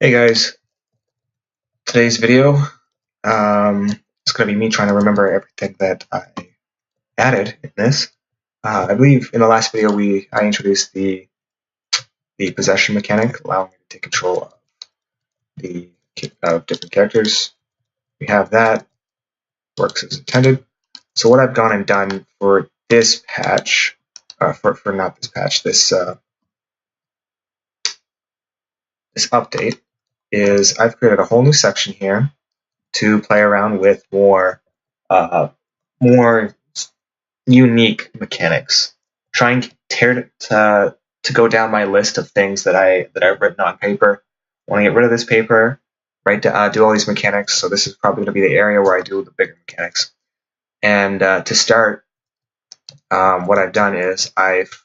Hey guys, today's video is going to be me trying to remember everything that I added in this. I believe in the last video I introduced the possession mechanic, allowing me to take control of the different characters. We have that, works as intended. So what I've gone and done for this patch, for not this patch, this update, is I've created a whole new section here to play around with uh, more unique mechanics. Trying to go down my list of things that I've written on paper. Want to get rid of this paper, right? Do all these mechanics. So this is probably going to be the area where I do the bigger mechanics. And to start, what I've done is I've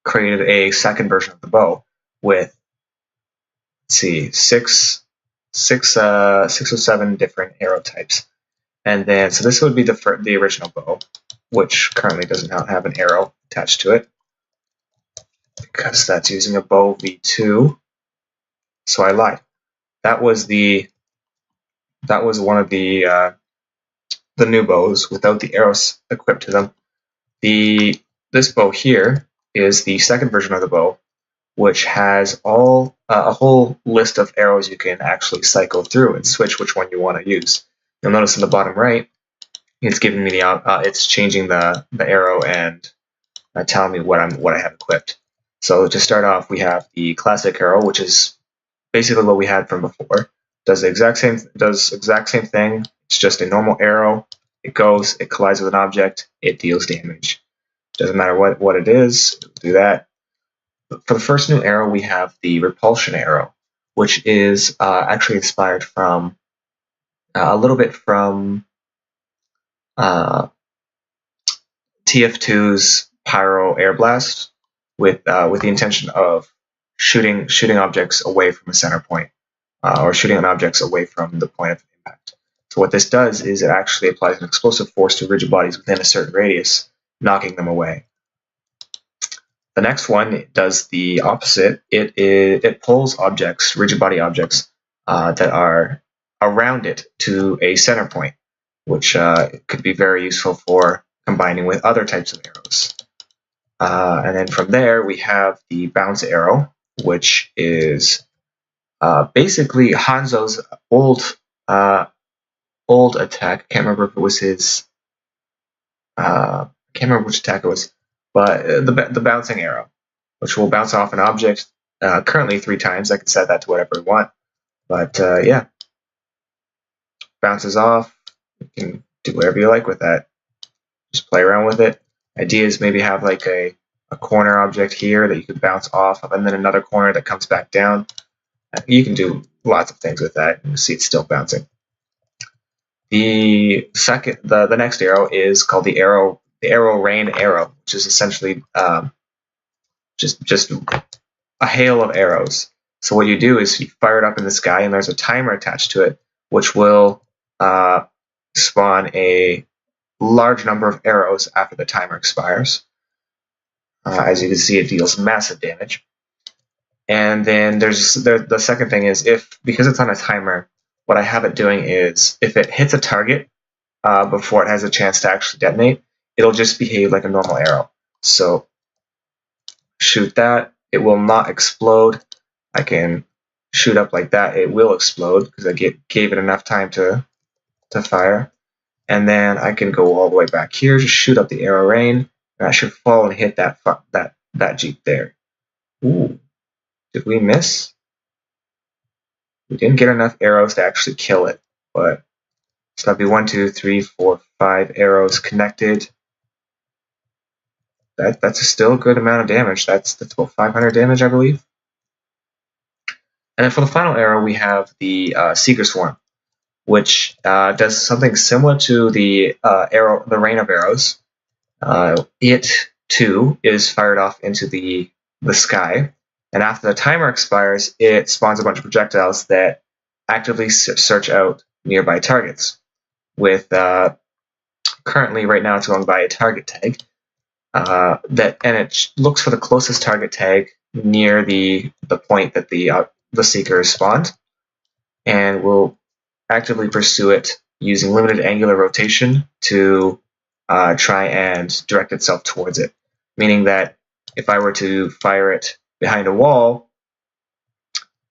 created a second version of the bow with, let's see, six or seven different arrow types. And then, so this would be the original bow, which currently does not have an arrow attached to it, because that's using a bow V2. So I lied. That was one of the new bows without the arrows equipped to them. This bow here is the second version of the bow, which has a whole list of arrows you can actually cycle through and switch which one you want to use. You'll notice in the bottom right, it's giving me it's changing the arrow and telling me what I have equipped. So to start off, we have the classic arrow, which is basically what we had from before. Does the exact same thing. It's just a normal arrow. It goes, it collides with an object, it deals damage. Doesn't matter what it is, it'll do that. For the first new arrow, we have the repulsion arrow, which is actually inspired from a little bit from TF2's Pyro Air Blast, with the intention of shooting objects away from a center point, or shooting on objects away from the point of impact. So what this does is it actually applies an explosive force to rigid bodies within a certain radius, knocking them away. The next one does the opposite. It pulls objects, rigid body objects, that are around it to a center point, which could be very useful for combining with other types of arrows. And then from there, we have the bounce arrow, which is basically Hanzo's old attack. I can't remember if it was his. I can't remember which attack it was, but the bouncing arrow, which will bounce off an object. Currently 3 times. I can set that to whatever I want, but yeah, bounces off. You can do whatever you like with that. Just play around with it. Idea is maybe have like a corner object here that you could bounce off of, and then another corner that comes back down. You can do lots of things with that. You see it's still bouncing. The next arrow is called the arrow rain arrow, which is essentially just a hail of arrows. So what you do is you fire it up in the sky, and there's a timer attached to it, which will spawn a large number of arrows after the timer expires. As you can see, it deals massive damage. And then the second thing is, because it's on a timer, what I have it doing is if it hits a target before it has a chance to actually detonate, it'll just behave like a normal arrow. So shoot that, it will not explode. I can shoot up like that, it will explode because I gave it enough time to fire. And then I can go all the way back here, just shoot up the arrow rain, and I should fall and hit that Jeep there. Ooh, did we miss? We didn't get enough arrows to actually kill it, but so that'd be 1, 2, 3, 4, 5 arrows connected. That's a still good amount of damage. That's about 500 damage, I believe. And then for the final arrow, we have the Seeker Swarm, which does something similar to the rain of arrows. It too is fired off into the sky, and after the timer expires, it spawns a bunch of projectiles that actively search out nearby targets. With currently right now it's going by a target tag, and it looks for the closest target tag near the point that the the Seeker is spawned, and we'll actively pursue it using limited angular rotation to try and direct itself towards it. Meaning that if I were to fire it behind a wall,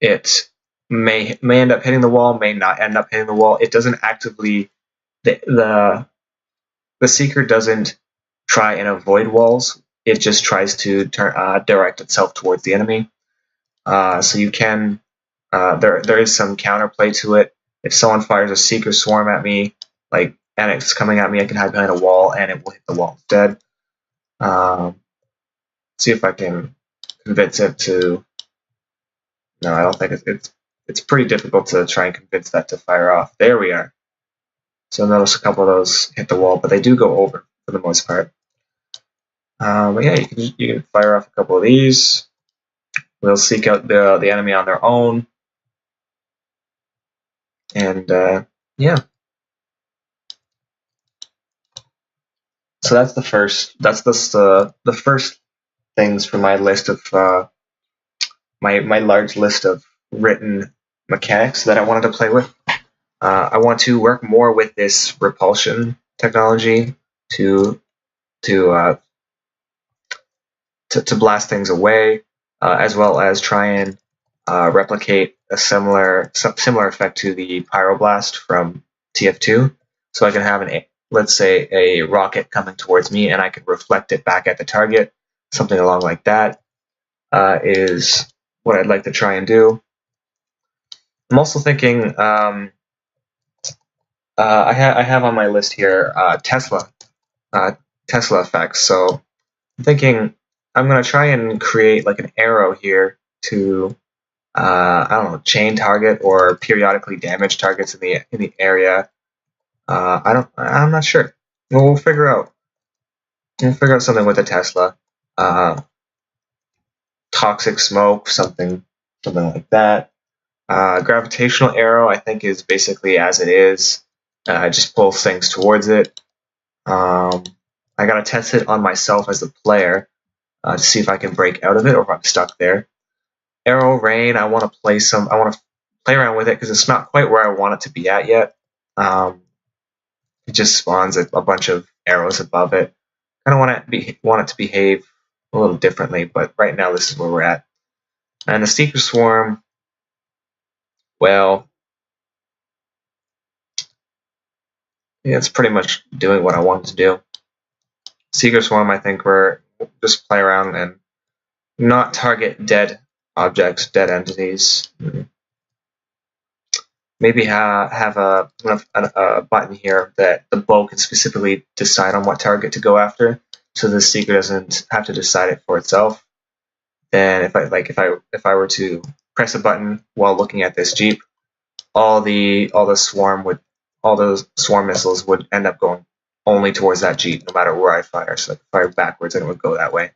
it may end up hitting the wall, may not end up hitting the wall. It doesn't actively the Seeker doesn't try and avoid walls. It just tries to direct itself towards the enemy. So you can there is some counterplay to it. If someone fires a Seeker Swarm at me, and it's coming at me, I can hide behind a wall and it will hit the wall instead. See if I can convince it to. No, I don't think it's pretty difficult to try and convince that to fire off. There we are. So notice a couple of those hit the wall, but they do go over for the most part. But yeah, you can fire off a couple of these. We'll seek out the enemy on their own, and yeah. So that's the first. That's the first things from my list of my large list of written mechanics that I wanted to play with. I want to work more with this repulsion technology to blast things away, as well as try and replicate a similar effect to the Pyroblast from TF2. So I can have let's say a rocket coming towards me, and I can reflect it back at the target. Something along like that is what I'd like to try and do. I'm also thinking I have on my list here Tesla effects. So I'm thinking I'm going to try and create like an arrow here to I don't know, chain target or periodically damage targets in the area. I'm not sure. We'll figure out. We'll figure out something with the Tesla. Toxic smoke, something like that. Gravitational arrow, I think, is basically as it is. Just pulls things towards it. I gotta test it on myself as a player to see if I can break out of it or if I'm stuck there. Arrow rain, I want to play around with it because it's not quite where I want it to be at yet. It just spawns a bunch of arrows above it. I don't want it to behave a little differently, but right now this is where we're at. And the Seeker Swarm, well, yeah, it's pretty much doing what I want it to do. Seeker Swarm, I think we're just play around and not target dead objects, dead entities. Maybe have a button here that the bow can specifically decide on what target to go after, so the Seeker doesn't have to decide it for itself. Then if I were to press a button while looking at this Jeep, all those swarm missiles would end up going only towards that Jeep, no matter where I fire. So if I fire backwards, then it would go that way.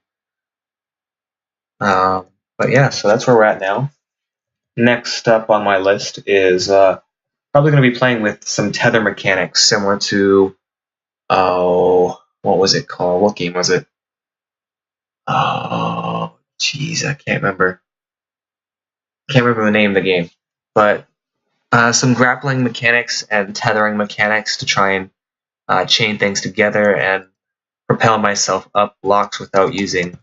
But yeah, so that's where we're at now. Next up on my list is probably going to be playing with some tether mechanics similar to, what was it called? What game was it? Oh, jeez, I can't remember. Can't remember the name of the game. But some grappling mechanics and tethering mechanics to try and chain things together and propel myself up blocks without using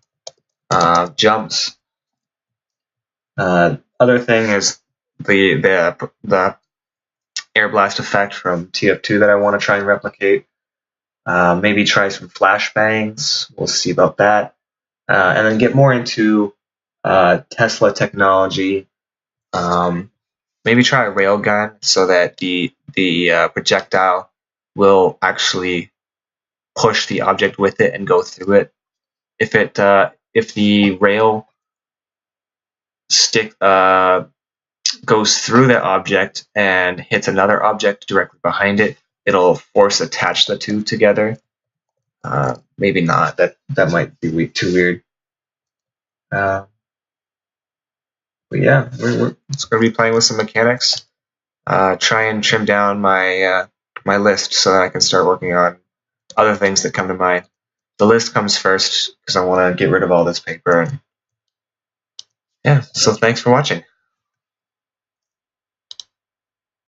jumps. Other thing is the air blast effect from TF2 that I want to try and replicate. Maybe try some flashbangs. We'll see about that. And then get more into Tesla technology. Maybe try a railgun so that the projectile will actually push the object with it and go through it. If the rail stick goes through the object and hits another object directly behind it, it'll force attach the two together. Maybe not. That might be too weird. But yeah, we're just going to be playing with some mechanics. Try and trim down my my list so that I can start working on other things that come to mind. The list comes first because I want to get rid of all this paper. And yeah, so thanks for watching.